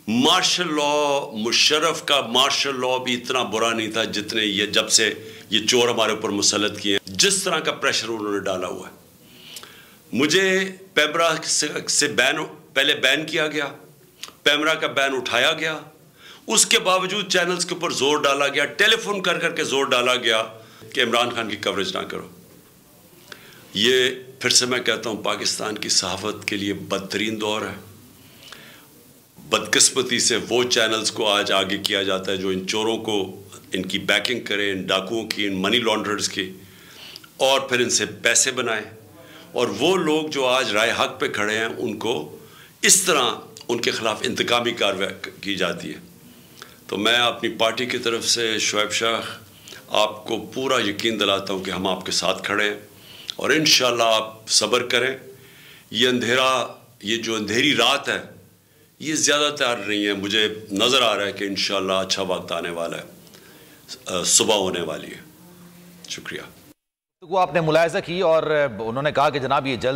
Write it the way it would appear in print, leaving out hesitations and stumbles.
Martial law, Musharraf का martial law भी इतना बुरा नहीं था जितने ये जब से ये चोर हमारे ऊपर मुसल्लत किए, जिस तरह का प्रेशर उन्होंने डाला हुआ है। मुझे पैमरा से बैन, पहले बैन किया गया, पैमरा का बैन उठाया गया, उसके बावजूद चैनल्स के ऊपर जोर डाला गया, टेलीफोन कर करके जोर डाला गया कि इमरान खान की कवरेज ना करो। ये फिर से मैं कहता हूँ, पाकिस्तान की सहाफत के लिए बदतरीन दौर है। बदकिस्मती से वो चैनल्स को आज आगे किया जाता है जो इन चोरों को, इनकी बैकिंग करें, इन डाकुओं की, इन मनी लॉन्ड्रर्स की, और फिर इनसे पैसे बनाएं। और वो लोग जो आज राय हक पे खड़े हैं, उनको इस तरह उनके खिलाफ इंतकामी कार्रवाई की जाती है। तो मैं अपनी पार्टी की तरफ से शुएब शाह आपको पूरा यकीन दिलाता हूँ कि हम आपके साथ खड़े हैं, और इंशाअल्लाह आप सब्र करें। ये अंधेरा, ये जो अंधेरी रात है, ये ज़्यादातर नहीं है। मुझे नज़र आ रहा है कि इंशाअल्लाह अच्छा वक्त आने वाला है, सुबह होने वाली है। शुक्रिया। वो आपने मुलाहिज़ा की और उन्होंने कहा कि जनाब ये जल्द